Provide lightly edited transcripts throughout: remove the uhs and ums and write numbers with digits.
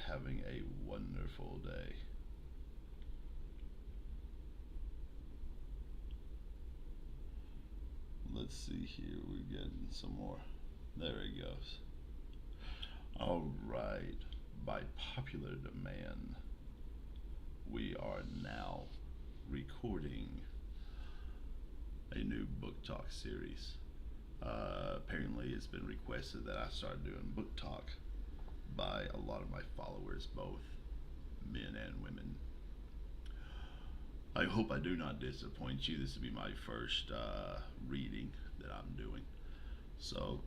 having a wonderful day. Let's see here. We're getting some more. There it goes. All right. By popular demand, we are now recording a new book talk series. Apparently, it's been requested that I start doing book talk by a lot of my followers, both men and women. I hope I do not disappoint you. This will be my first reading that I'm doing. So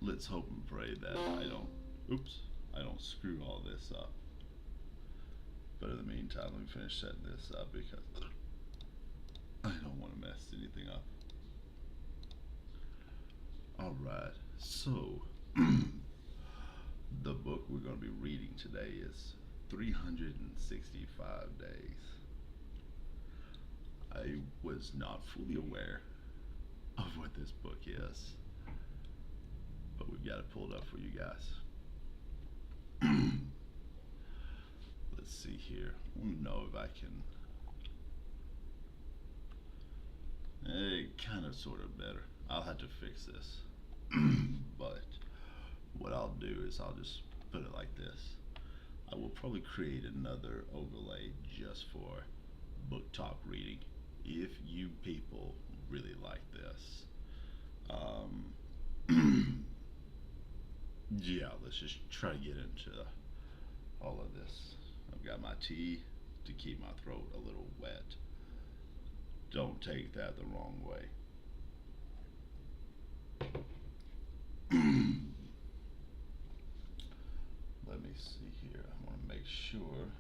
let's hope and pray that I don't screw all this up. But in the meantime, let me finish setting this up because I don't want to mess anything up. All right. So the book we're going to be reading today is 365 Days. I was not fully aware of what this book is, but we've got to pull it up for you guys. Let's see here. I want to know if I can. Kind of, sort of better. I'll have to fix this. But what I'll do is I'll just put it like this. I will probably create another overlay just for book talk reading if you people really like this. Yeah, let's just try to get into all of this. I've got my tea to keep my throat a little wet. Don't take that the wrong way. Let me see here. I want to make sure.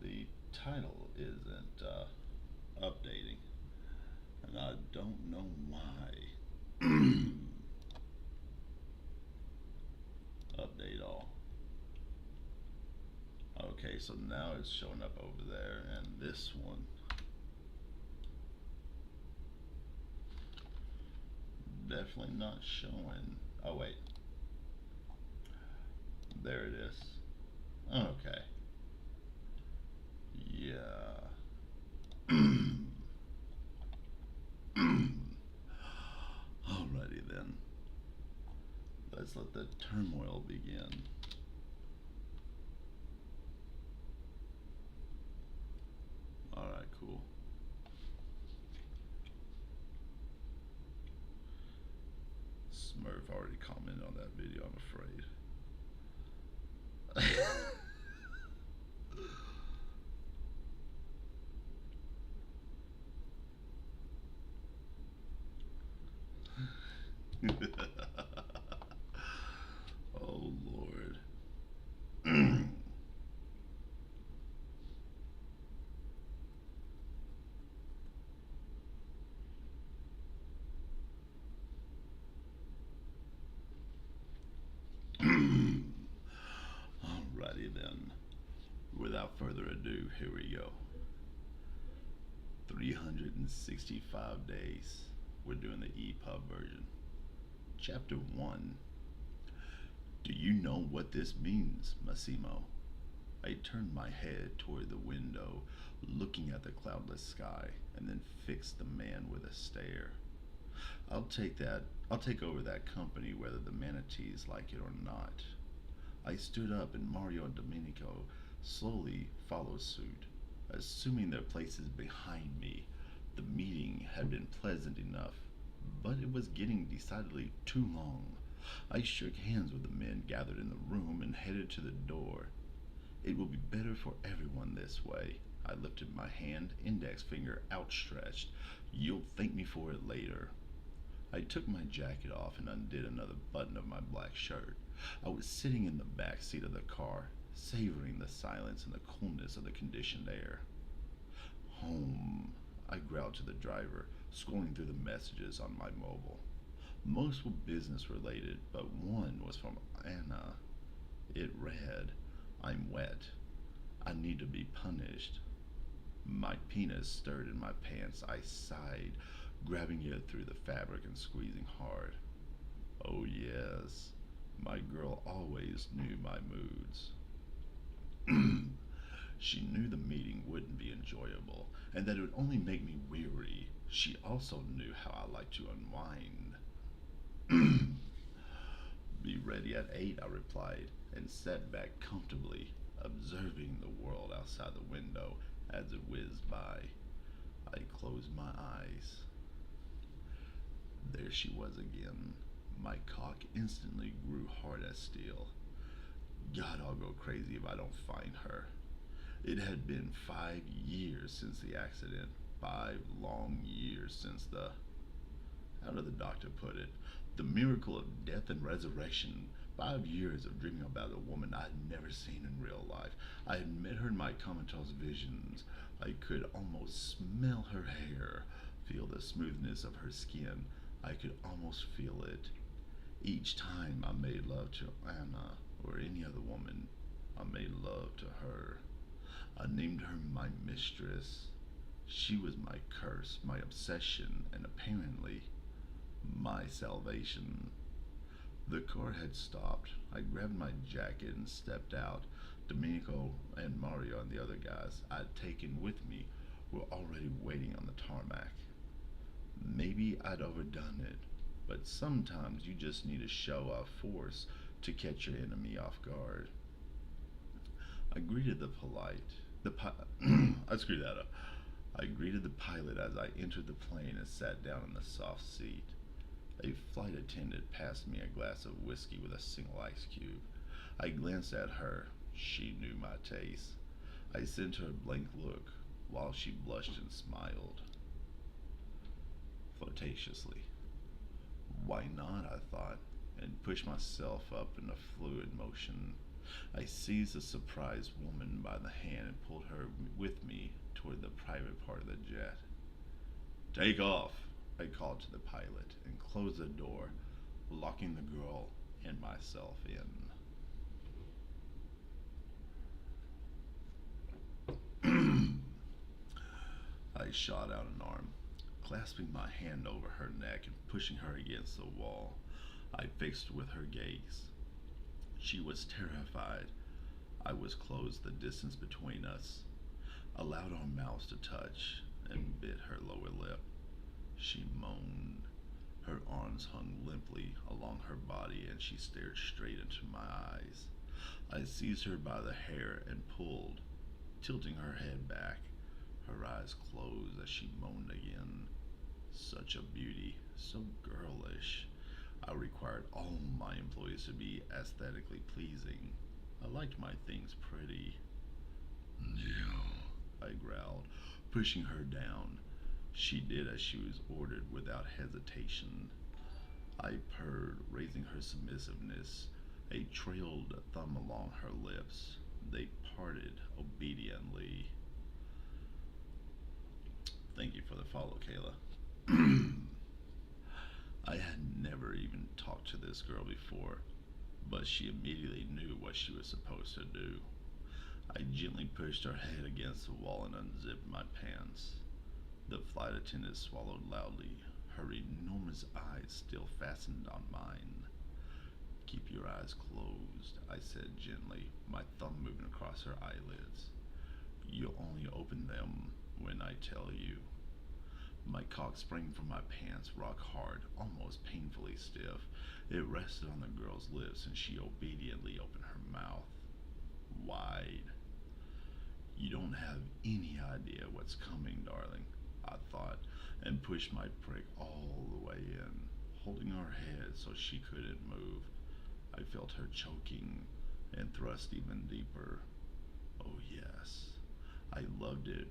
The title isn't updating, and I don't know why. Update all. Okay, so now it's showing up over there, and this one definitely not showing. Oh wait, there it is. Okay, yeah. Alrighty then. Let's let the turmoil begin. Alright, cool. Smurf already commented on that video, I'm afraid. Oh Lord. Alrighty then. Without further ado, here we go. 365 days. We're doing the EPUB version. Chapter 1. Do you know what this means, Massimo? I turned my head toward the window, looking at the cloudless sky, and then fixed the man with a stare. I'll take over that company whether the manatees like it or not. I stood up and Mario and Domenico slowly followed suit, assuming their places behind me. The meeting had been pleasant enough, but it was getting decidedly too long. I shook hands with the men gathered in the room and headed to the door. It will be better for everyone this way. I lifted my hand, index finger outstretched. You'll thank me for it later. I took my jacket off and undid another button of my black shirt. I was sitting in the back seat of the car, savoring the silence and the coolness of the conditioned air. Home, I growled to the driver, scrolling through the messages on my mobile. Most were business related, but one was from Anna. It read, I'm wet. I need to be punished. My penis stirred in my pants. I sighed, grabbing it through the fabric and squeezing hard. Oh, yes, my girl always knew my moods. She knew the meeting wouldn't be enjoyable and that it would only make me weary. She also knew how I like to unwind. Be ready at 8, I replied, and sat back comfortably, observing the world outside the window as it whizzed by. I closed my eyes. There she was again. My cock instantly grew hard as steel. God, I'll go crazy if I don't find her. It had been 5 years since the accident. 5 long years since the, how did the doctor put it? The miracle of death and resurrection. 5 years of dreaming about a woman I had never seen in real life. I had met her in my comatose visions. I could almost smell her hair, feel the smoothness of her skin. I could almost feel it. Each time I made love to Anna or any other woman, I made love to her. I named her my mistress. She was my curse, my obsession, and apparently my salvation. The car had stopped. I grabbed my jacket and stepped out. Domenico and Mario and the other guys I'd taken with me were already waiting on the tarmac. Maybe I'd overdone it, but sometimes you just need to show off force to catch your enemy off guard. I greeted I screwed that up. I greeted the pilot as I entered the plane and sat down in the soft seat. A flight attendant passed me a glass of whiskey with a single ice cube. I glanced at her. She knew my taste. I sent her a blank look while she blushed and smiled flirtatiously. Why not, I thought, and pushed myself up in a fluid motion. I seized the surprised woman by the hand and pulled her with me toward the private part of the jet. Take off, I called to the pilot and closed the door, locking the girl and myself in. I shot out an arm, clasping my hand over her neck and pushing her against the wall. I fixed with her gaze. She was terrified. I was close the distance between us, allowed our mouths to touch, and bit her lower lip. She moaned. Her arms hung limply along her body and she stared straight into my eyes. I seized her by the hair and pulled, tilting her head back. Her eyes closed as she moaned again. Such a beauty, so girlish. I required all my employees to be aesthetically pleasing. I liked my things pretty. Yeah, I growled, pushing her down. She did as she was ordered without hesitation. I purred, raising her submissiveness, a trailed thumb along her lips. They parted obediently. Thank you for the follow, Kayla. I had never even talked to this girl before, but she immediately knew what she was supposed to do. I gently pushed her head against the wall and unzipped my pants. The flight attendant swallowed loudly, her enormous eyes still fastened on mine. Keep your eyes closed, I said gently, my thumb moving across her eyelids. You'll only open them when I tell you. My cock sprang from my pants, rock hard, almost painfully stiff. It rested on the girl's lips and she obediently opened her mouth wide. You don't have any idea what's coming, darling, I thought, and pushed my prick all the way in, holding her head so she couldn't move. I felt her choking and thrust even deeper. Oh yes, I loved it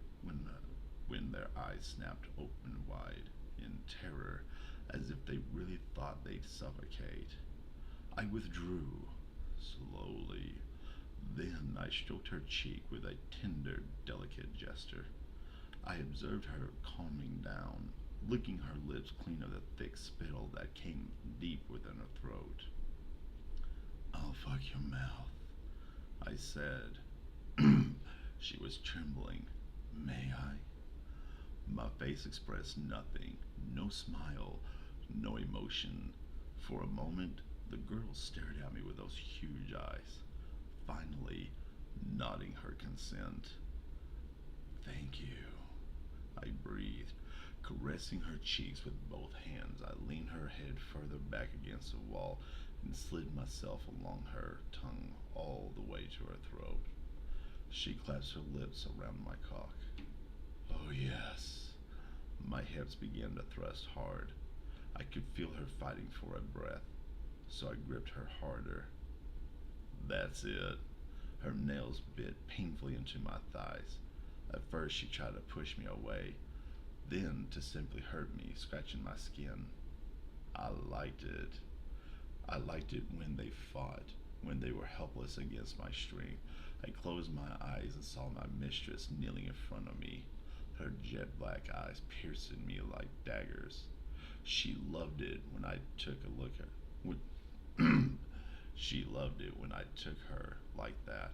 when their eyes snapped open wide in terror, as if they really thought they'd suffocate. I withdrew slowly. Then I stroked her cheek with a tender, delicate gesture. I observed her calming down, licking her lips clean of the thick spittle that came deep within her throat. I'll fuck your mouth, I said. She was trembling. May I? My face expressed nothing, no smile, no emotion. For a moment, the girl stared at me with those huge eyes, finally nodding her consent. Thank you, I breathed. Caressing her cheeks with both hands, I leaned her head further back against the wall and slid myself along her tongue all the way to her throat. She clasped her lips around my cock. Oh, yes. My hips began to thrust hard. I could feel her fighting for a breath, so I gripped her harder. That's it. Her nails bit painfully into my thighs. At first, she tried to push me away, then to simply hurt me, scratching my skin. I liked it. I liked it when they fought, when they were helpless against my strength. I closed my eyes and saw my mistress kneeling in front of me, her jet black eyes piercing me like daggers. She loved it when I took a look at when she loved it when I took her like that.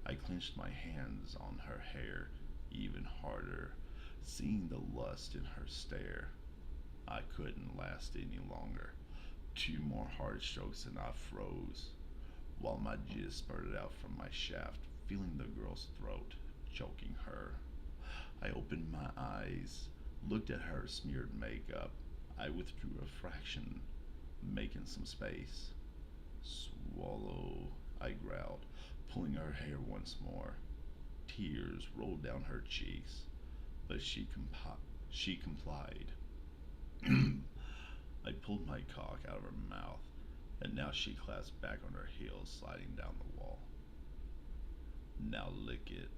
I clenched my hands on her hair even harder, seeing the lust in her stare. I couldn't last any longer. Two more hard strokes and I froze, while my jizz spurted out from my shaft, feeling the girl's throat, choking her. I opened my eyes, looked at her smeared makeup. I withdrew a fraction, making some space. Swallow, I growled, pulling her hair once more. Tears rolled down her cheeks, but she complied. I pulled my cock out of her mouth, and now she clasped back on her heels, sliding down the wall. Now lick it.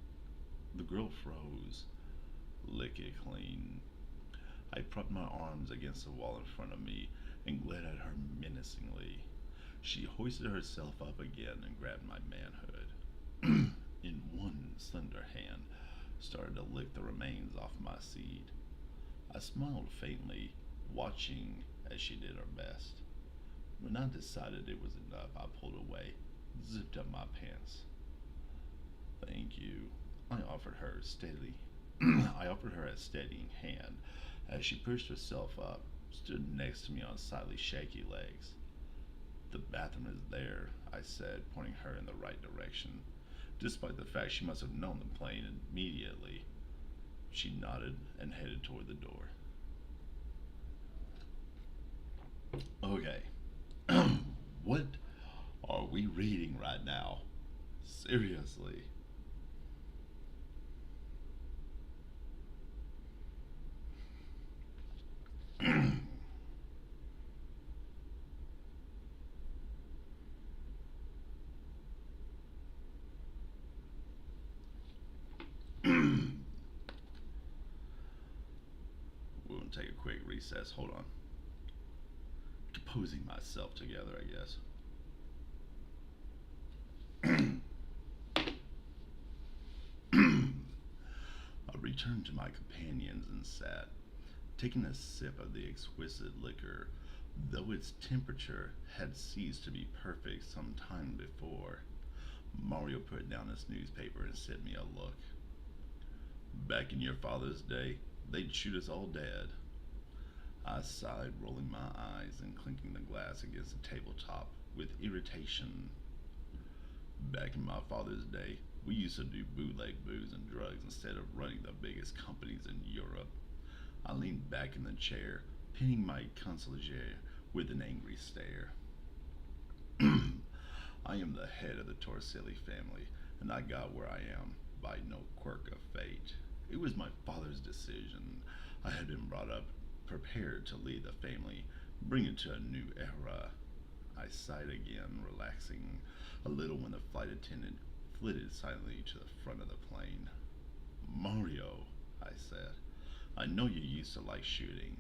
The girl froze. Lick it clean. I propped my arms against the wall in front of me and glared at her menacingly. She hoisted herself up again and grabbed my manhood. In one slender hand, started to lick the remains off my seed. I smiled faintly, watching as she did her best. When I decided it was enough, I pulled away, zipped up my pants. Thank you, I offered her steadily. I offered her a steadying hand as she pushed herself up, stood next to me on slightly shaky legs. The bathroom is there, I said, pointing her in the right direction, despite the fact she must have known the plane immediately. She nodded and headed toward the door. Okay, what are we reading right now? Seriously. We'll take a quick recess. Hold on. Composing myself together, I guess. I returned to my companions and sat, taking a sip of the exquisite liquor, though its temperature had ceased to be perfect some time before. Mario put down his newspaper and sent me a look. Back in your father's day, they'd shoot us all dead. I sighed, rolling my eyes and clinking the glass against the tabletop with irritation. Back in my father's day, we used to do bootleg booze and drugs instead of running the biggest companies in Europe. I leaned back in the chair, pinning my consigliere with an angry stare. I am the head of the Torselli family, and I got where I am by no quirk of fate. It was my father's decision. I had been brought up prepared to lead the family, bring it to a new era. I sighed again, relaxing a little when the flight attendant flitted silently to the front of the plane. Mario, I said, I know you used to like shooting.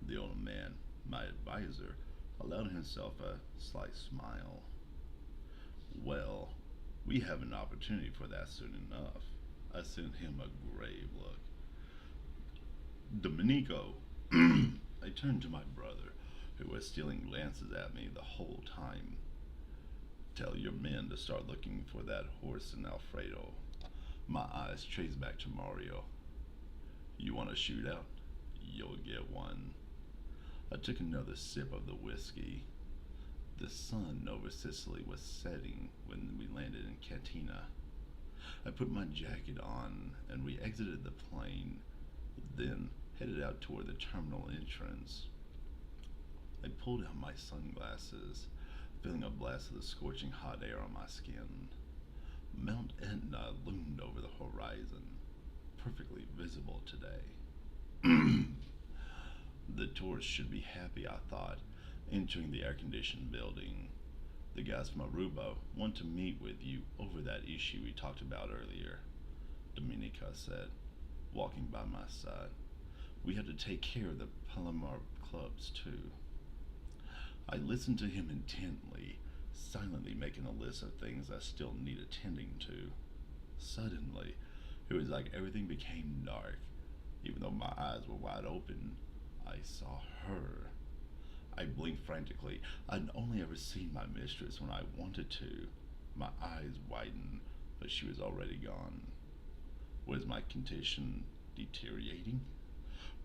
The old man, my advisor, allowed himself a slight smile. Well, we have an opportunity for that soon enough. I sent him a grave look. Domenico, I turned to my brother, who was stealing glances at me the whole time. Tell your men to start looking for that horse in Alfredo. My eyes traced back to Mario. You want a shootout? You'll get one. I took another sip of the whiskey. The sun over Sicily was setting when we landed in Catena. I put my jacket on and we exited the plane, then headed out toward the terminal entrance. I pulled out my sunglasses, feeling a blast of the scorching hot air on my skin. Mount Etna loomed over the horizon, perfectly visible today. The tourists should be happy, I thought, entering the air-conditioned building. The guys from Aruba want to meet with you over that issue we talked about earlier, Dominica said, walking by my side. We have to take care of the Palomar clubs, too. I listened to him intently, silently making a list of things I still need attending to. Suddenly, it was like everything became dark. Even though my eyes were wide open, I saw her. I blinked frantically. I'd only ever seen my mistress when I wanted to. My eyes widened, but she was already gone. Was my condition deteriorating?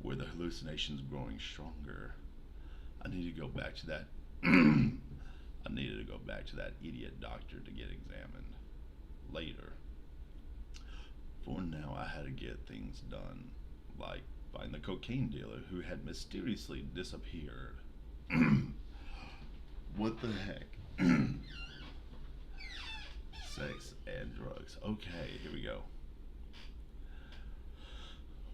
Were the hallucinations growing stronger? I needed to go back to that. I needed to go back to that idiot doctor to get examined. Later. For now, I had to get things done, like find the cocaine dealer who had mysteriously disappeared. What the heck? Sex and drugs. Okay, here we go.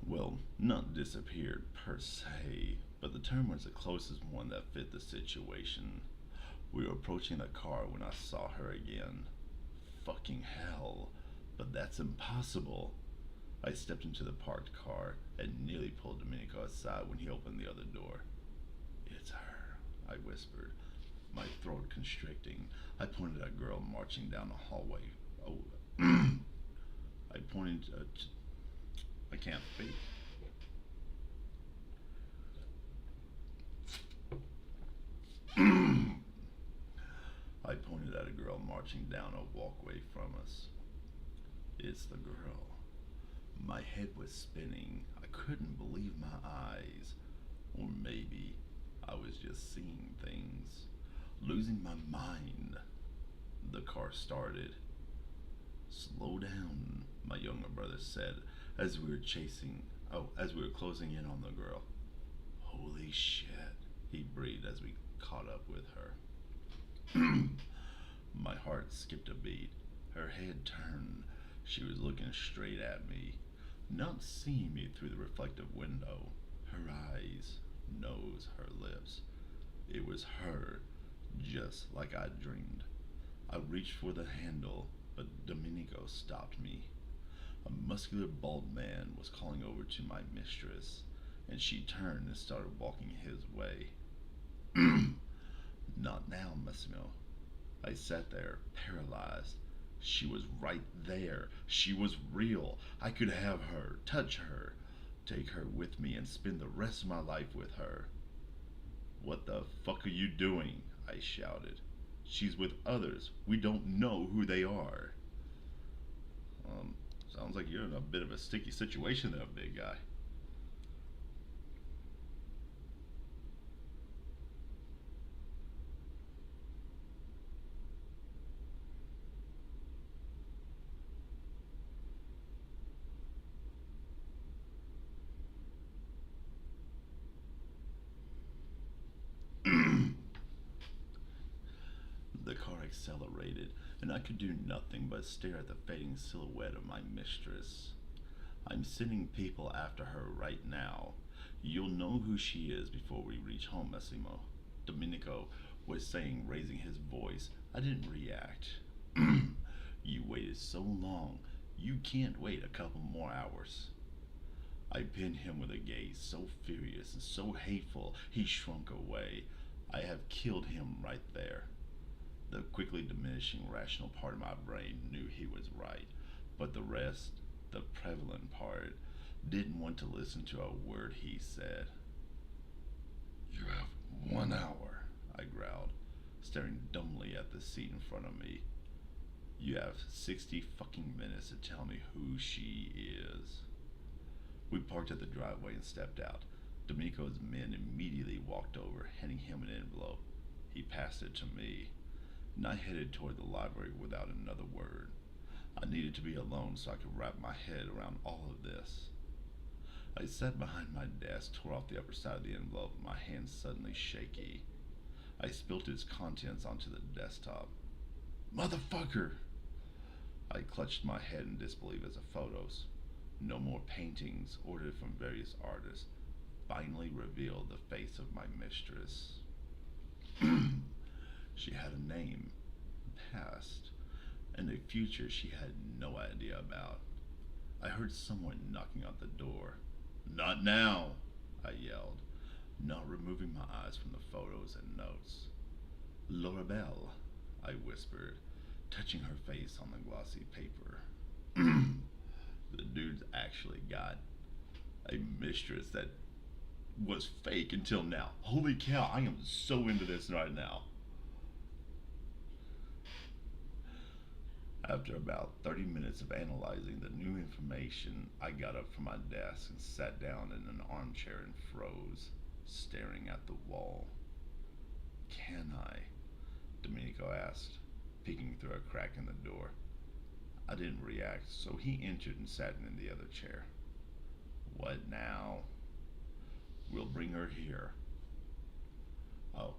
Well, not disappeared per se, but the term was the closest one that fit the situation. We were approaching the car when I saw her again. Fucking hell, but that's impossible. I stepped into the parked car and nearly pulled Domenico aside when he opened the other door. It's her, I whispered, my throat constricting. I pointed at a girl marching down the hallway. Oh, I pointed I can't speak. I pointed at a girl marching down a walkway from us. It's the girl. My head was spinning. I couldn't believe my eyes. Or maybe I was just seeing things. Losing my mind. The car started. Slow down, my younger brother said as we were closing in on the girl. Holy shit, he breathed as we caught up with her. My heart skipped a beat. Her head turned. She was looking straight at me, not seeing me through the reflective window. Her eyes, nose, her lips. It was her, just like I'd dreamed. I reached for the handle, but Domenico stopped me. A muscular bald man was calling over to my mistress, and she turned and started walking his way. Not now, Massimo. I sat there, paralyzed. She was right there. She was real. I could have her, touch her, take her with me, and spend the rest of my life with her. What the fuck are you doing? I shouted. She's with others. We don't know who they are. Sounds like you're in a bit of a sticky situation there, big guy. The car accelerated, and I could do nothing but stare at the fading silhouette of my mistress. I'm sending people after her right now. You'll know who she is before we reach home, Massimo. Domenico was saying, raising his voice. I didn't react. You waited so long. You can't wait a couple more hours. I pinned him with a gaze so furious and so hateful he shrunk away. I have killed him right there. The quickly diminishing rational part of my brain knew he was right, but the rest, the prevalent part, didn't want to listen to a word he said. You have 1 hour, I growled, staring dumbly at the seat in front of me. You have 60 fucking minutes to tell me who she is. We parked at the driveway and stepped out. Domenico's men immediately walked over, handing him an envelope. He passed it to me, and I headed toward the library without another word. I needed to be alone so I could wrap my head around all of this. I sat behind my desk, tore off the upper side of the envelope, my hands suddenly shaky. I spilt its contents onto the desktop. Motherfucker! I clutched my head in disbelief as the photos, no more paintings ordered from various artists, finally revealed the face of my mistress. She had a name, past, and a future she had no idea about. I heard someone knocking on the door. Not now, I yelled, not removing my eyes from the photos and notes. Laura Belle, I whispered, touching her face on the glossy paper. The dude's actually got a mistress that was fake until now. Holy cow, I am so into this right now. After about 30 minutes of analyzing the new information, I got up from my desk and sat down in an armchair and froze, staring at the wall. Can I? Domenico asked, peeking through a crack in the door. I didn't react, so he entered and sat in the other chair. What now? We'll bring her here. Oh,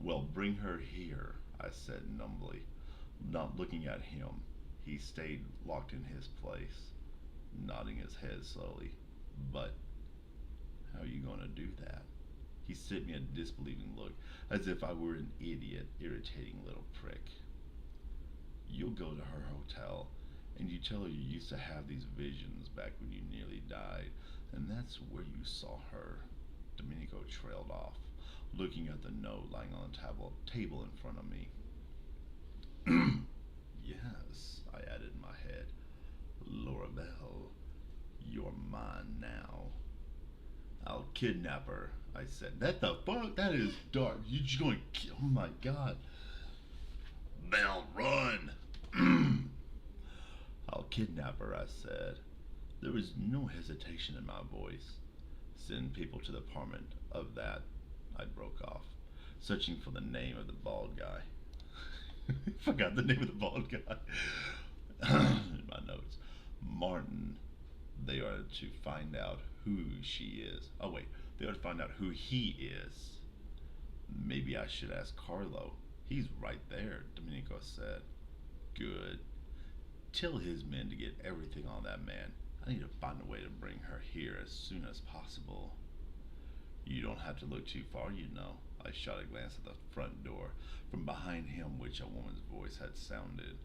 well, bring her here, I said numbly, not looking at him. He stayed locked in his place, nodding his head slowly. But how are you going to do that? He sent me a disbelieving look, as if I were an idiot, irritating little prick. You'll go to her hotel, and you tell her you used to have these visions back when you nearly died, and that's where you saw her. Domenico trailed off, looking at the note lying on the table in front of me. Yes, I added in my head. Laura Belle, you're mine now. I'll kidnap her, I said. That the fuck? That is dark. You just going to kill? Oh my god. Belle, run! I'll kidnap her, I said. There was no hesitation in my voice. Send people to the apartment of that, I broke off, searching for the name of the bald guy. Forgot the name of the bald guy. In my notes. Martin. They are to find out who she is. Oh wait, they are to find out who he is. Maybe I should ask Carlo. He's right there, Domenico said. Good. Tell his men to get everything on that man. I need to find a way to bring her here as soon as possible. You don't have to look too far, you know. I shot a glance at the front door, from behind him which a woman's voice had sounded.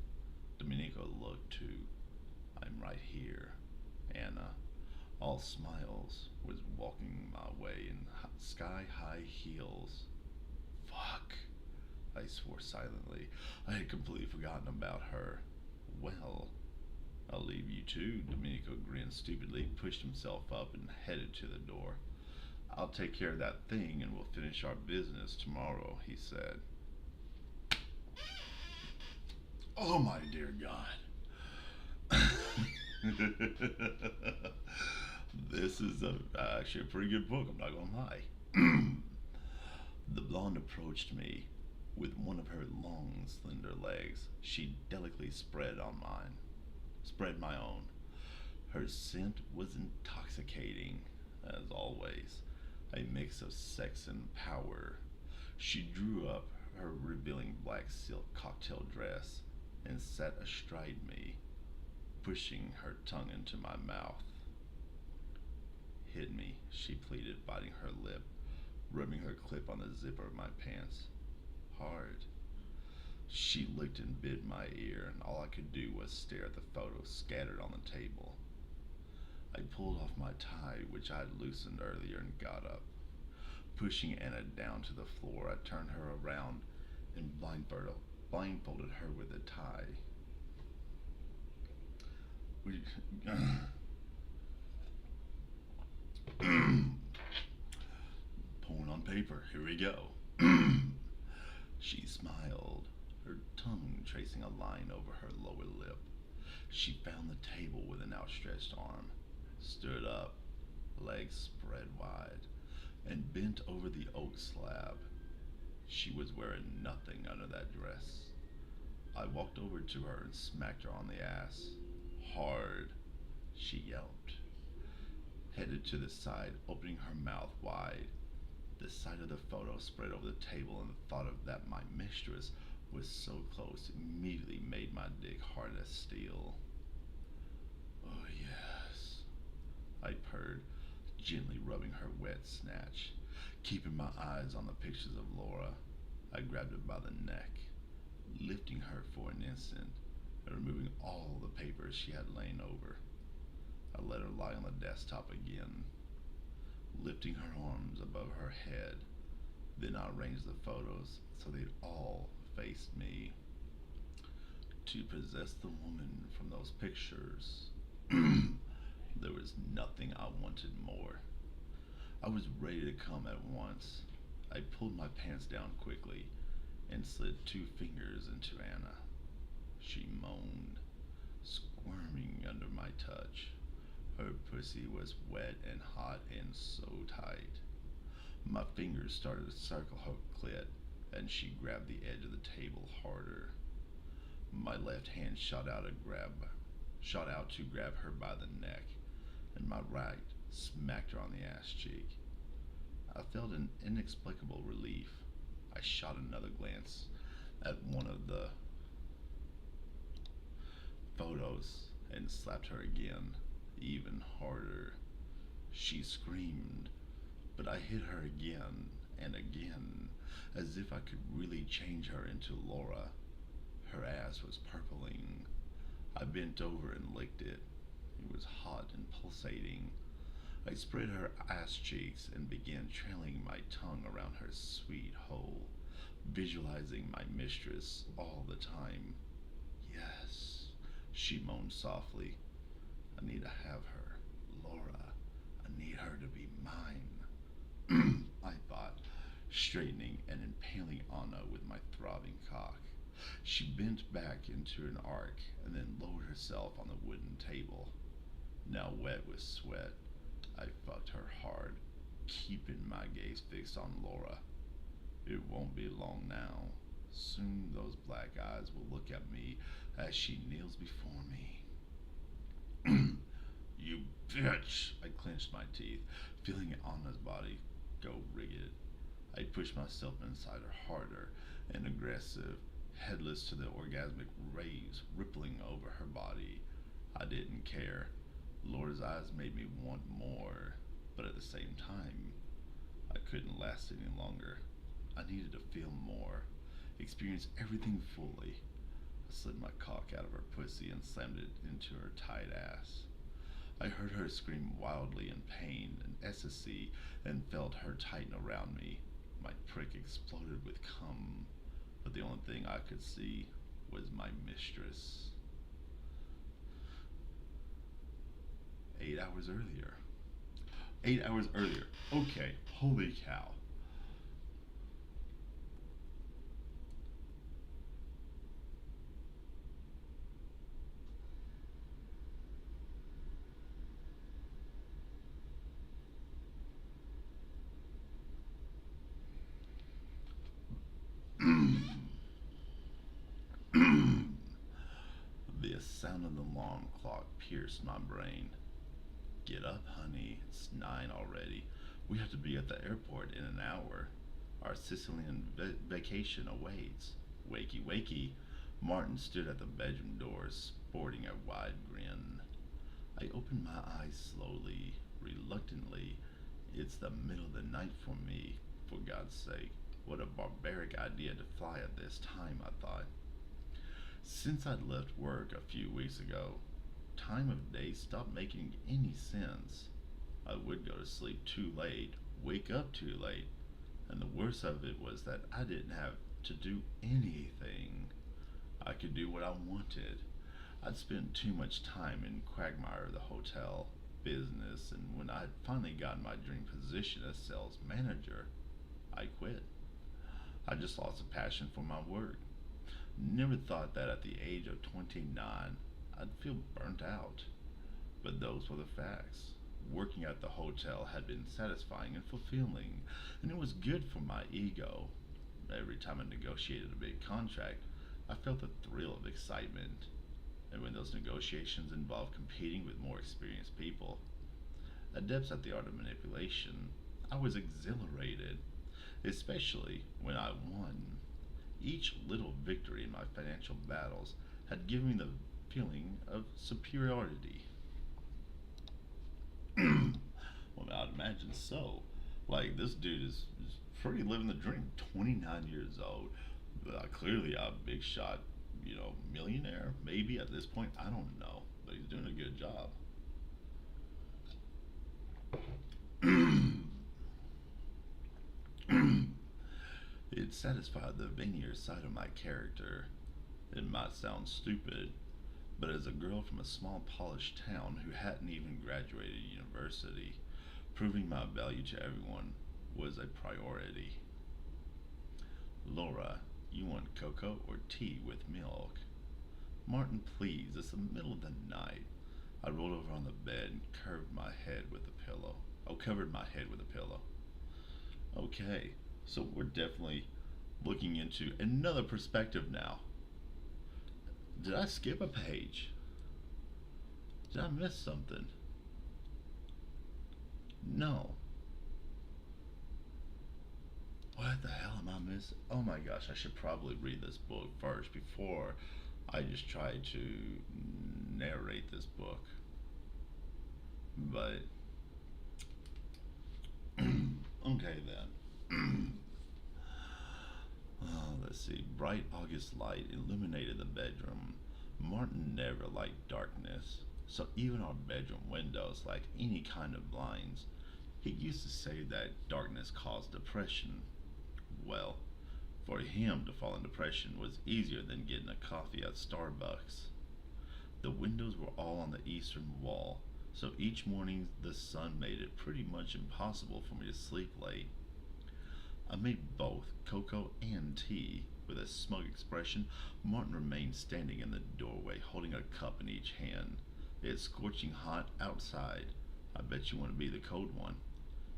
Domenico looked too. I'm right here. Anna, all smiles, was walking my way in sky-high heels. Fuck, I swore silently. I had completely forgotten about her. Well, I'll leave you too. Domenico grinned stupidly, pushed himself up, and headed to the door. I'll take care of that thing and we'll finish our business tomorrow, he said. Oh my dear God. This is actually a pretty good book, I'm not gonna lie. The blonde approached me with one of her long, slender legs. She delicately spread my own. Her scent was intoxicating, as always, a mix of sex and power. She drew up her revealing black silk cocktail dress and sat astride me, pushing her tongue into my mouth. Hit me, she pleaded, biting her lip, rubbing her clip on the zipper of my pants. Hard. She licked and bit my ear, and all I could do was stare at the photos scattered on the table. I pulled off my tie, which I had loosened earlier, and got up. Pushing Anna down to the floor, I turned her around and blindfolded her with the tie. Porn on paper, here we go. She smiled, her tongue tracing a line over her lower lip. She found the table with an outstretched arm, stood up, legs spread wide, and bent over the oak slab. She was wearing nothing under that dress. I walked over to her and smacked her on the ass. Hard. She yelped, headed to the side, opening her mouth wide. The sight of the photo spread over the table, and the thought of that my mistress was so close immediately made my dick hard as steel. Oh, yes, I purred, gently rubbing her wet snatch. Keeping my eyes on the pictures of Laura, I grabbed her by the neck, lifting her for an instant and removing all the papers she had lain over. I let her lie on the desktop again, lifting her arms above her head. Then I arranged the photos so they'd all face me. To possess the woman from those pictures, there was nothing I wanted more. I was ready to come at once. I pulled my pants down quickly and slid 2 fingers into Anna. She moaned, squirming under my touch. Her pussy was wet and hot and so tight. My fingers started to circle her clit, and she grabbed the edge of the table harder. My left hand shot out to grab her by the neck, and my right smacked her on the ass cheek. I felt an inexplicable relief. I shot another glance at one of the photos and slapped her again, even harder. She screamed, but I hit her again and again, as if I could really change her into Laura. Her ass was purpling. I bent over and licked it. It was hot and pulsating. I spread her ass cheeks and began trailing my tongue around her sweet hole, visualizing my mistress all the time. Yes, she moaned softly. I need to have her, Laura. I need her to be mine. I thought, straightening and impaling Anna with my throbbing cock. She bent back into an arc and then lowered herself on the wooden table. Now wet with sweat, I fucked her hard, keeping my gaze fixed on Laura. It won't be long now. Soon those black eyes will look at me as she kneels before me. You bitch! I clenched my teeth, feeling Anna's body go rigid. I pushed myself inside her harder and aggressive, headless to the orgasmic waves rippling over her body. I didn't care. Laura's eyes made me want more, but at the same time, I couldn't last any longer. I needed to feel more, experience everything fully. I slid my cock out of her pussy and slammed it into her tight ass. I heard her scream wildly in pain and ecstasy and felt her tighten around me. My prick exploded with cum, but the only thing I could see was my mistress. 8 hours earlier. 8 hours earlier. Okay, holy cow. The sound of the alarm clock pierced my brain. Get up, honey. It's 9 already. We have to be at the airport in an hour. Our Sicilian vacation awaits. Wakey, wakey. Martin stood at the bedroom door, sporting a wide grin. I opened my eyes slowly, reluctantly. It's the middle of the night for me, for God's sake. What a barbaric idea to fly at this time, I thought. Since I'd left work a few weeks ago, time of day stopped making any sense. I would go to sleep too late, wake up too late, and the worst of it was that I didn't have to do anything. I could do what I wanted. I'd spent too much time in Quagmire, the hotel business, and when I'd finally gotten my dream position as sales manager, I quit. I just lost a passion for my work. Never thought that at the age of 29 I'd feel burnt out. But those were the facts. Working at the hotel had been satisfying and fulfilling, and it was good for my ego. Every time I negotiated a big contract, I felt the thrill of excitement. And when those negotiations involved competing with more experienced people, adepts at the art of manipulation, I was exhilarated, especially when I won. Each little victory in my financial battles had given me the feeling of superiority. Well, I'd imagine so. Like, this dude is pretty living the dream. 29 years old. Clearly a big shot, millionaire, maybe at this point. I don't know. But he's doing a good job. It satisfied the veneer side of my character. It might sound stupid, but as a girl from a small polished town who hadn't even graduated university, proving my value to everyone was a priority. Laura, you want cocoa or tea with milk? Martin, please, it's the middle of the night. I rolled over on the bed and curved my head with a pillow. Oh, covered my head with a pillow. Okay, so we're definitely looking into another perspective now. Did I skip a page? Did I miss something? No. What the hell am I missing? Oh my gosh, I should probably read this book first before I just try to narrate this book. But, okay then. Let's see. Bright August light illuminated the bedroom. Martin never liked darkness, so even our bedroom windows lacked any kind of blinds. He used to say that darkness caused depression. Well, for him to fall in depression was easier than getting a coffee at Starbucks. The windows were all on the eastern wall, so each morning the sun made it pretty much impossible for me to sleep late. I made both cocoa and tea. With a smug expression, Martin remained standing in the doorway, holding a cup in each hand. It's scorching hot outside. I bet you want to be the cold one,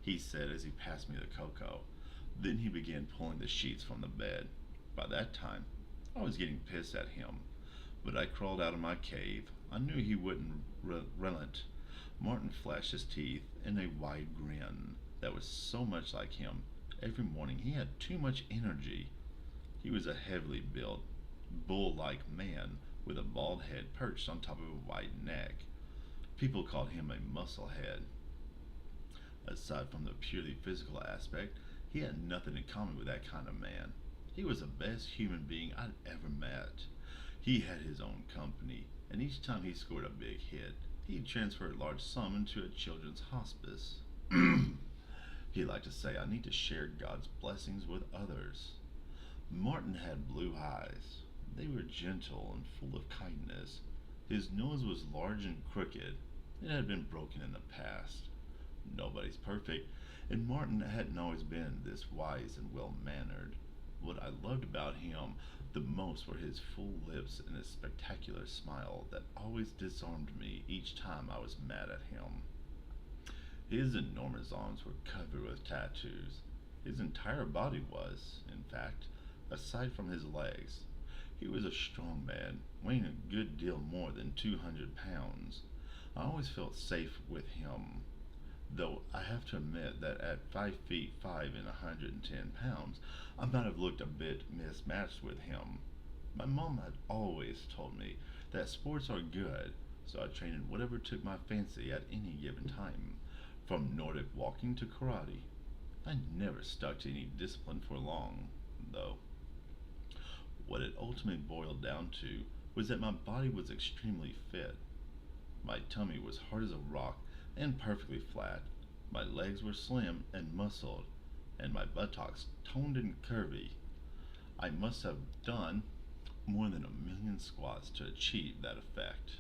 he said as he passed me the cocoa. Then he began pulling the sheets from the bed. By that time, I was getting pissed at him, but I crawled out of my cave. I knew he wouldn't relent. Martin flashed his teeth in a wide grin that was so much like him. Every morning he had too much energy. He was a heavily built, bull-like man with a bald head perched on top of a wide neck. People called him a muscle head. Aside from the purely physical aspect, he had nothing in common with that kind of man. He was the best human being I'd ever met. He had his own company, and each time he scored a big hit, he'd transfer a large sum into a children's hospice. He liked to say, I need to share God's blessings with others. Martin had blue eyes. They were gentle and full of kindness. His nose was large and crooked. It had been broken in the past. Nobody's perfect, and Martin hadn't always been this wise and well-mannered. What I loved about him the most were his full lips and his spectacular smile that always disarmed me each time I was mad at him. His enormous arms were covered with tattoos. His entire body was, in fact, aside from his legs. He was a strong man, weighing a good deal more than 200 pounds. I always felt safe with him, though I have to admit that at 5 feet 5 and 110 pounds, I might have looked a bit mismatched with him. My mom had always told me that sports are good, so I trained in whatever took my fancy at any given time, from Nordic walking to karate. I never stuck to any discipline for long, though. What it ultimately boiled down to was that my body was extremely fit. My tummy was hard as a rock and perfectly flat. My legs were slim and muscled, and my buttocks toned and curvy. I must have done more than 1,000,000 squats to achieve that effect.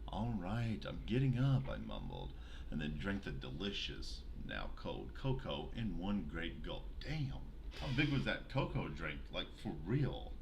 All right, I'm getting up, I mumbled, and then drank the delicious, now cold, cocoa in one great gulp. Damn, how big was that cocoa drink? Like, for real.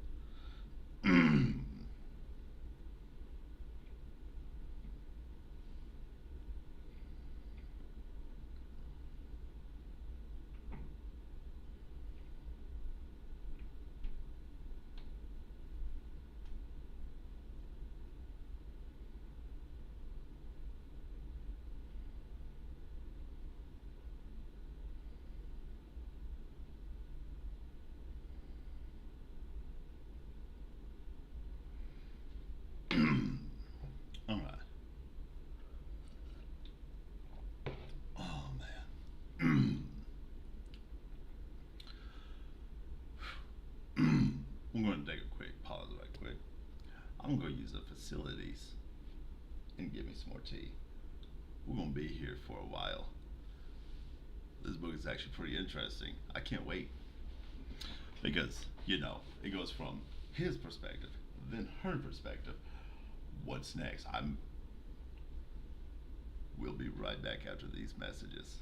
I'm gonna use the facilities and get me some more tea. We're gonna be here for a while. This book is actually pretty interesting. I can't wait because it goes from his perspective, then her perspective. What's next? We'll be right back after these messages.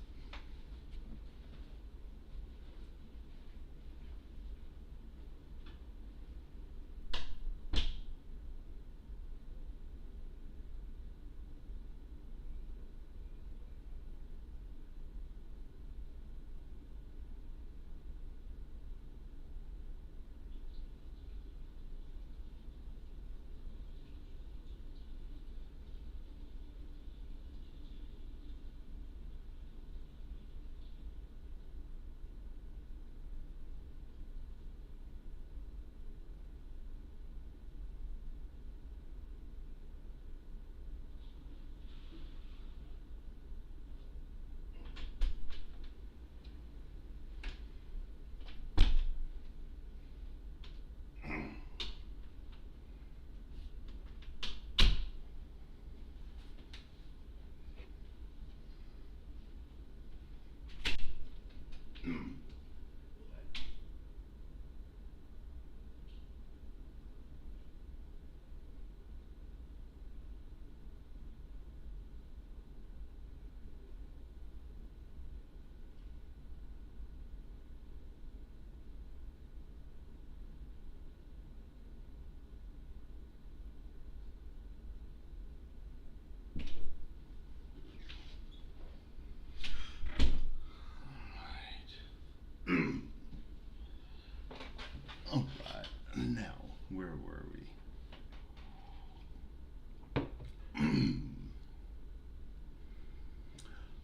All right. Now, where were we?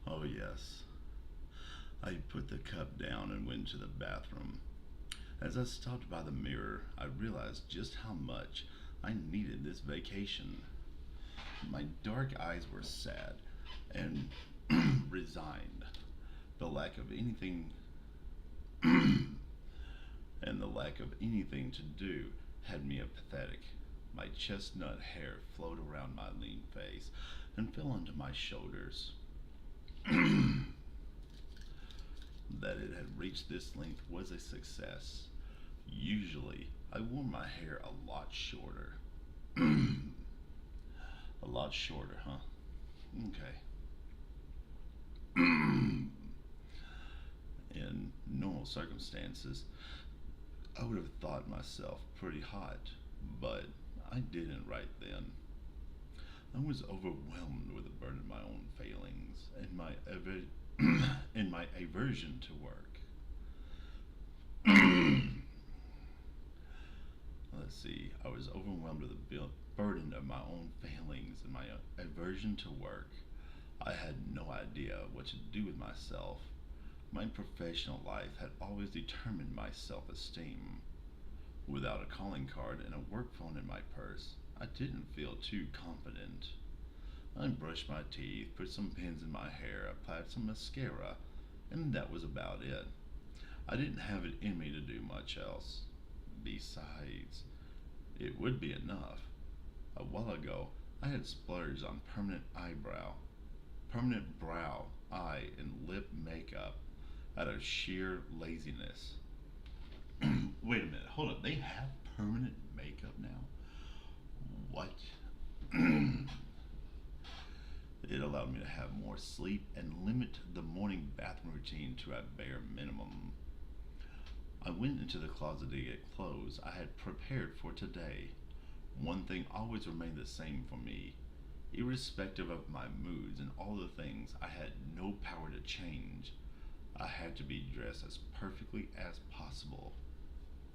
Oh, yes. I put the cup down and went to the bathroom. As I stopped by the mirror, I realized just how much I needed this vacation. My dark eyes were sad and resigned. The lack of anything and the lack of anything to do had me apathetic. My chestnut hair flowed around my lean face and fell onto my shoulders. That it had reached this length was a success. Usually, I wore my hair a lot shorter. A lot shorter, huh? Okay. In normal circumstances, I would have thought myself pretty hot, but I didn't right then. I was overwhelmed with the burden of my own failings and my and my aversion to work. Let's see. I was overwhelmed with the burden of my own failings and my aversion to work. I had no idea what to do with myself. My professional life had always determined my self esteem. Without a calling card and a work phone in my purse, I didn't feel too confident. I brushed my teeth, put some pins in my hair, applied some mascara, and that was about it. I didn't have it in me to do much else. Besides, it would be enough. A while ago, I had splurged on permanent brow, eye, and lip makeup out of sheer laziness. Wait a minute, hold up. They have permanent makeup now? What? It allowed me to have more sleep and limit the morning bathroom routine to a bare minimum. I went into the closet to get clothes I had prepared for today. One thing always remained the same for me. Irrespective of my moods and all the things I had no power to change, I had to be dressed as perfectly as possible.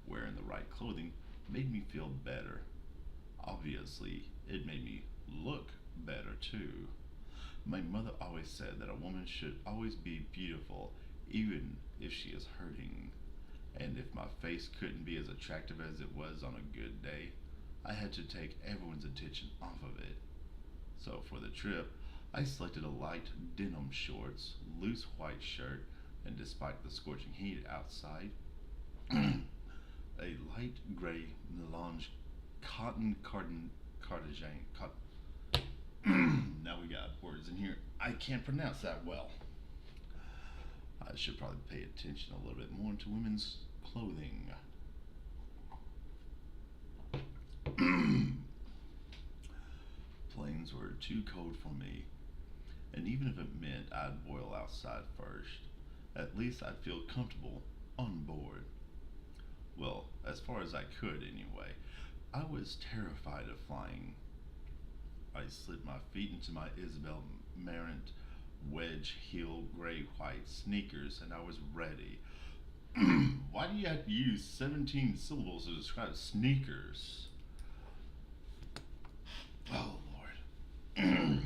Wearing the right clothing made me feel better. Obviously, it made me look better too. My mother always said that a woman should always be beautiful, even if she is hurting. And if my face couldn't be as attractive as it was on a good day, I had to take everyone's attention off of it. So for the trip, I selected a light denim shorts, loose white shirt, and despite the scorching heat outside, a light gray Cotton carton cardigan. Now we got words in here I can't pronounce that well. I should probably pay attention a little bit more to women's clothing. Planes were too cold for me, and even if it meant I'd boil outside first, at least I'd feel comfortable on board. Well, as far as I could anyway. I was terrified of flying. I slid my feet into my Isabel Marant wedge heel gray white sneakers and I was ready. Why do you have to use 17 syllables to describe sneakers? Oh, Lord.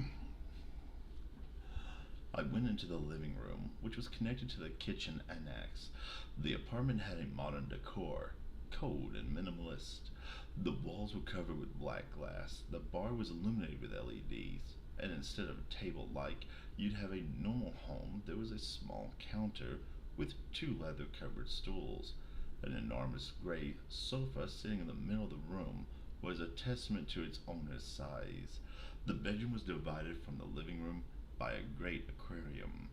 I went into the living room, which was connected to the kitchen annex. The apartment had a modern decor, cold and minimalist. The walls were covered with black glass. The bar was illuminated with LEDs. And instead of a table like you'd have a normal home, there was a small counter with two leather covered stools. An enormous gray sofa sitting in the middle of the room was a testament to its owner's size. The bedroom was divided from the living room by a great aquarium.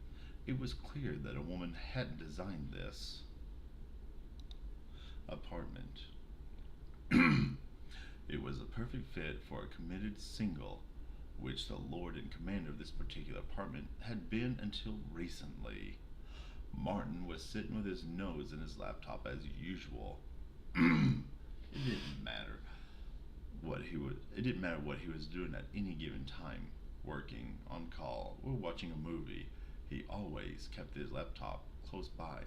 It was clear that a woman hadn't designed this apartment. It was a perfect fit for a committed single, which the lord and commander of this particular apartment had been until recently. Martin was sitting with his nose in his laptop as usual. It didn't matter it didn't matter what he was doing at any given time, working, on call, or watching a movie. He always kept his laptop close by.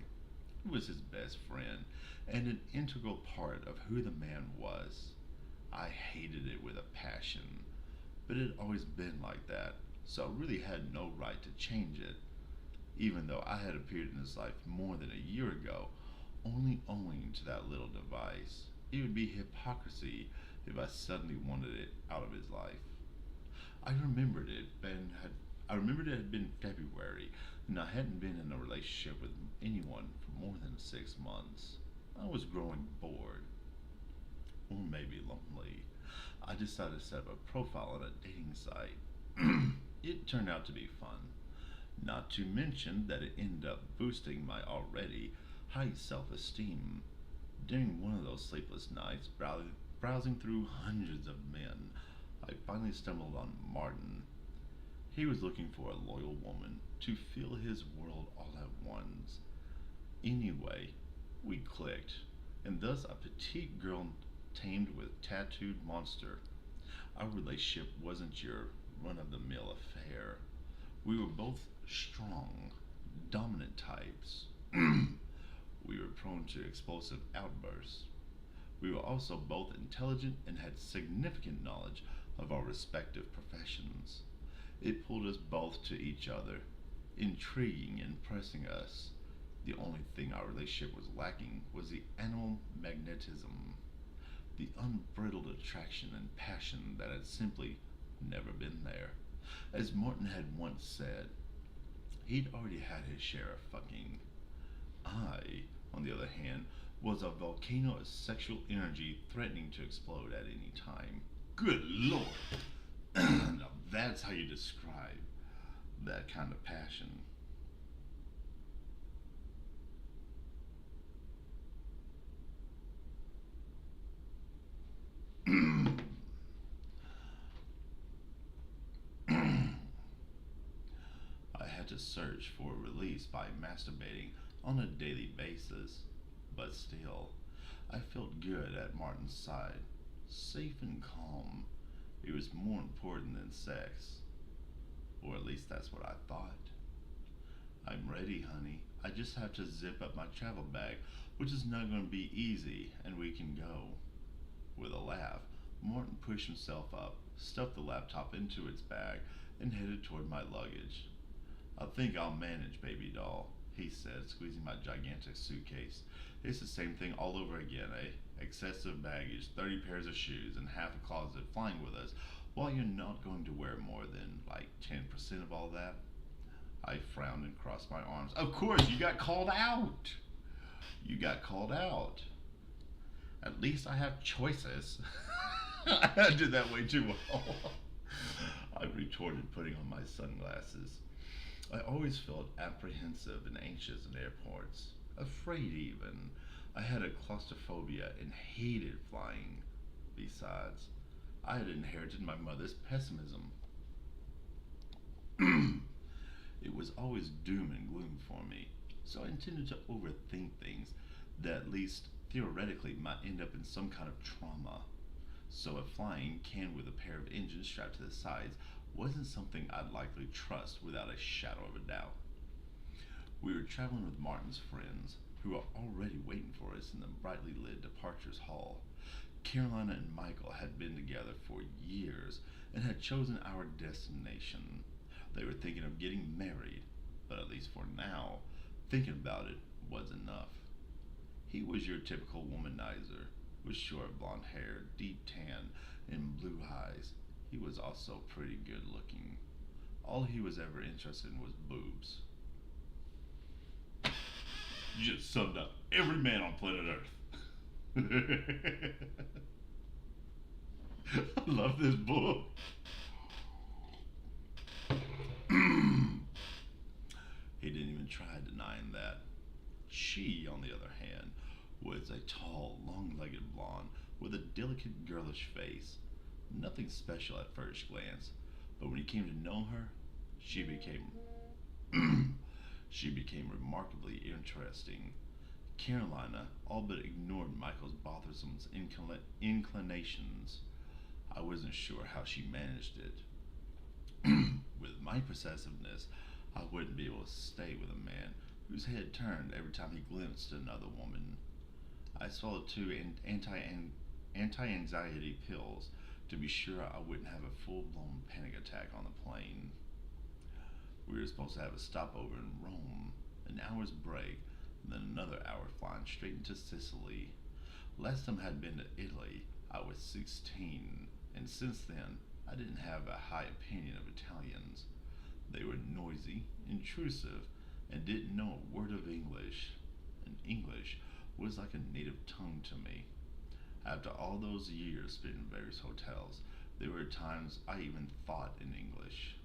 It was his best friend and an integral part of who the man was. I hated it with a passion, but it had always been like that, so I really had no right to change it, even though I had appeared in his life more than a year ago, only owing to that little device. It would be hypocrisy if I suddenly wanted it out of his life. I remembered it had been February, and I hadn't been in a relationship with anyone for more than 6 months. I was growing bored, or maybe lonely. I decided to set up a profile on a dating site. It turned out to be fun, not to mention that it ended up boosting my already high self-esteem. During one of those sleepless nights, browsing through hundreds of men, I finally stumbled on Martin. He was looking for a loyal woman to fill his world all at once. Anyway, we clicked, and thus a petite girl tamed with tattooed monster. Our relationship wasn't your run-of-the-mill affair. We were both strong, dominant types. We were prone to explosive outbursts. We were also both intelligent and had significant knowledge of our respective professions. It pulled us both to each other, intriguing and pressing us. The only thing our relationship was lacking was the animal magnetism, the unbridled attraction and passion that had simply never been there. As Martin had once said, he'd already had his share of fucking. I, on the other hand, was a volcano of sexual energy threatening to explode at any time. Good lord! Now that's how you describe that kind of passion. I had to search for release by masturbating on a daily basis, but still, I felt good at Martin's side, safe and calm. It was more important than sex, or at least that's what I thought. I'm ready, honey. I just have to zip up my travel bag, which is not going to be easy, and we can go. With a laugh, Martin pushed himself up, stuffed the laptop into its bag, and headed toward my luggage. I think I'll manage, baby doll, he said, squeezing my gigantic suitcase. It's the same thing all over again, eh? Excessive baggage, 30 pairs of shoes, and half a closet flying with us, while you're not going to wear more than, like, 10% of all that? I frowned and crossed my arms. Of course, you got called out! You got called out. At least I have choices. I did that way too well. I retorted, putting on my sunglasses. I always felt apprehensive and anxious in airports, afraid even. I had a claustrophobia and hated flying. Besides, I had inherited my mother's pessimism. It was always doom and gloom for me, so I intended to overthink things that at least theoretically might end up in some kind of trauma. So a flying can with a pair of engines strapped to the sides wasn't something I'd likely trust without a shadow of a doubt. We were traveling with Martin's friends, who were already waiting for us in the brightly lit departures hall. Carolina and Michael had been together for years and had chosen our destination. They were thinking of getting married, but at least for now, thinking about it was enough. He was your typical womanizer, with short blonde hair, deep tan, and blue eyes. He was also pretty good looking. All he was ever interested in was boobs. You just summed up every man on planet Earth. I love this book. He didn't even try denying that. She, on the other hand, was a tall, long legged blonde with a delicate, girlish face. Nothing special at first glance, but when you came to know her, she became she became remarkably interesting. Carolina all but ignored Michael's bothersome inclinations. I wasn't sure how she managed it. With my possessiveness, I wouldn't be able to stay with a man whose head turned every time he glimpsed another woman. I swallowed two anti-anxiety pills to be sure I wouldn't have a full-blown panic attack on the plane. We were supposed to have a stopover in Rome, an hour's break, and then another hour flying straight into Sicily. Last time I had been to Italy, I was 16, and since then, I didn't have a high opinion of Italians. They were noisy, intrusive, and didn't know a word of English. And English was like a native tongue to me. After all those years spent in various hotels, there were times I even thought in English.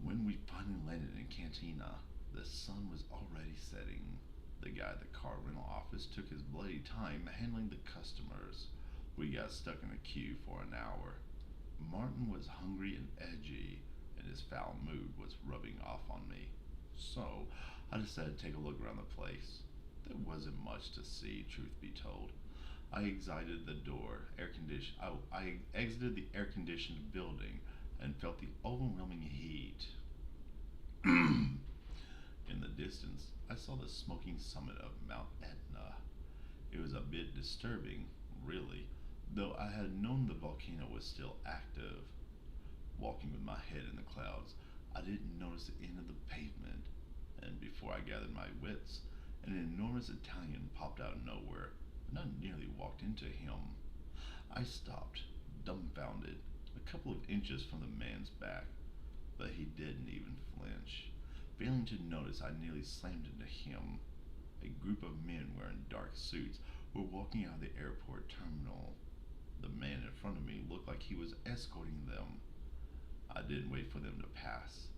When we finally landed in Cantina, the sun was already setting. The guy at the car rental office took his bloody time handling the customers. We got stuck in a queue for an hour. Martin was hungry and edgy, and his foul mood was rubbing off on me. So, I decided to take a look around the place. There wasn't much to see, truth be told. I exited the door, I exited the air-conditioned building and felt the overwhelming heat. In the distance, I saw the smoking summit of Mount Etna. It was a bit disturbing, really, though I had known the volcano was still active. Walking with my head in the clouds, I didn't notice the end of the pavement, and before I gathered my wits, an enormous Italian popped out of nowhere, and I nearly walked into him. I stopped, dumbfounded, a couple of inches from the man's back, but he didn't even flinch. Failing to notice, I nearly slammed into him. A group of men wearing dark suits were walking out of the airport terminal. The man in front of me looked like he was escorting them. I didn't wait for them to pass.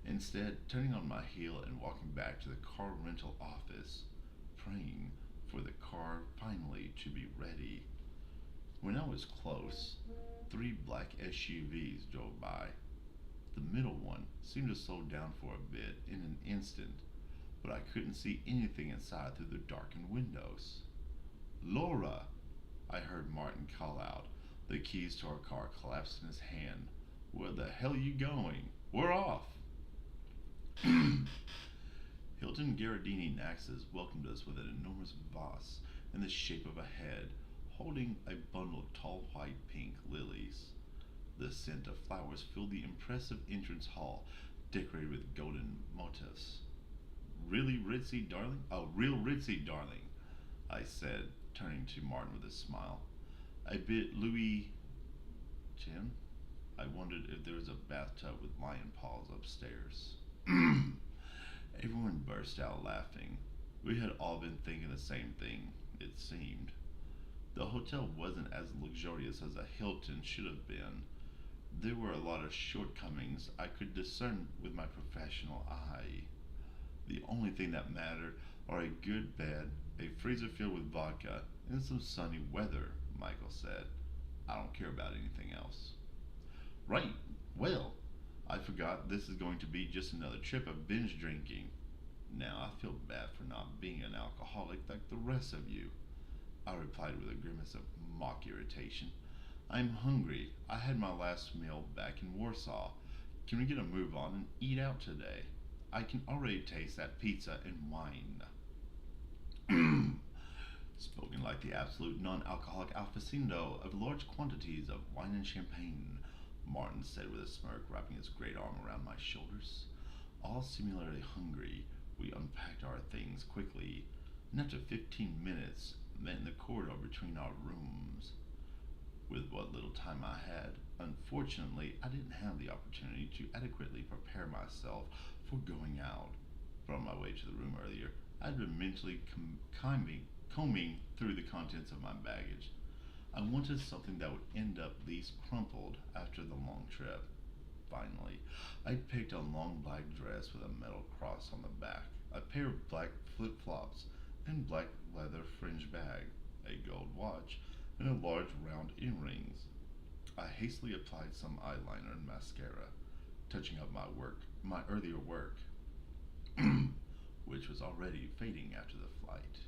Instead, turning on my heel and walking back to the car rental office, praying for the car finally to be ready. When I was close, three black SUVs drove by. The middle one seemed to slow down for a bit in an instant, but I couldn't see anything inside through the darkened windows. Laura! I heard Martin call out. The keys to our car collapsed in his hand. Where the hell are you going? We're off! Hilton Garradini Naxos welcomed us with an enormous vase in the shape of a head, holding a bundle of tall white pink lilies. The scent of flowers filled the impressive entrance hall, decorated with golden motifs. Really ritzy, darling? Oh, real ritzy, darling, I said, turning to Martin with a smile. A bit Louis Tim? I wondered if there was a bathtub with lion paws upstairs. Everyone burst out laughing. We had all been thinking the same thing, it seemed. The hotel wasn't as luxurious as a Hilton should have been. There were a lot of shortcomings I could discern with my professional eye. The only thing that mattered are a good bed, a freezer filled with vodka, and some sunny weather, Michael said. I don't care about anything else. Right. Well, I forgot this is going to be just another trip of binge drinking. Now I feel bad for not being an alcoholic like the rest of you, I replied with a grimace of mock irritation. I'm hungry. I had my last meal back in Warsaw. Can we get a move on and eat out today? I can already taste that pizza and wine. Spoken like the absolute non alcoholic alfacindo of large quantities of wine and champagne, Martin said with a smirk, wrapping his great arm around my shoulders. All similarly hungry, we unpacked our things quickly, and after 15 minutes, met in the corridor between our rooms. With what little time I had, unfortunately, I didn't have the opportunity to adequately prepare myself for going out. From my way to the room earlier, I'd been mentally combing through the contents of my baggage. I wanted something that would end up least crumpled after the long trip. Finally, I picked a long black dress with a metal cross on the back, a pair of black flip flops, and black leather fringe bag, a gold watch, and a large round earrings. I hastily applied some eyeliner and mascara, touching up my earlier work, which was already fading after the flight,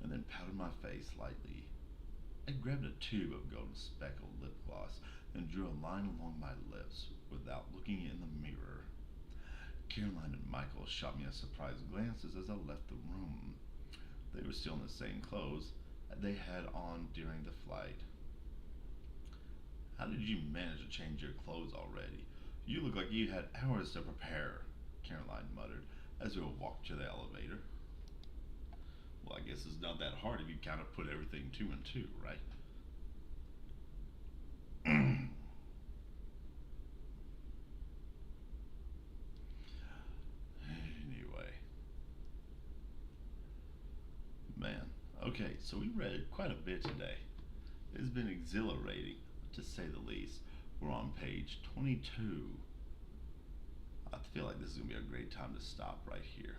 and then powdered my face lightly. I grabbed a tube of golden speckled lip gloss and drew a line along my lips without looking in the mirror. Caroline and Michael shot me a surprised glances as I left the room. They were still in the same clothes they had on during the flight. How did you manage to change your clothes already? You look like you had hours to prepare, Caroline muttered as we walked to the elevator. Well, I guess it's not that hard if you kind of put everything two and two, right? Anyway, man. Okay, so we read quite a bit today. It's been exhilarating, to say the least. We're on page 22. I feel like this is going to be a great time to stop right here.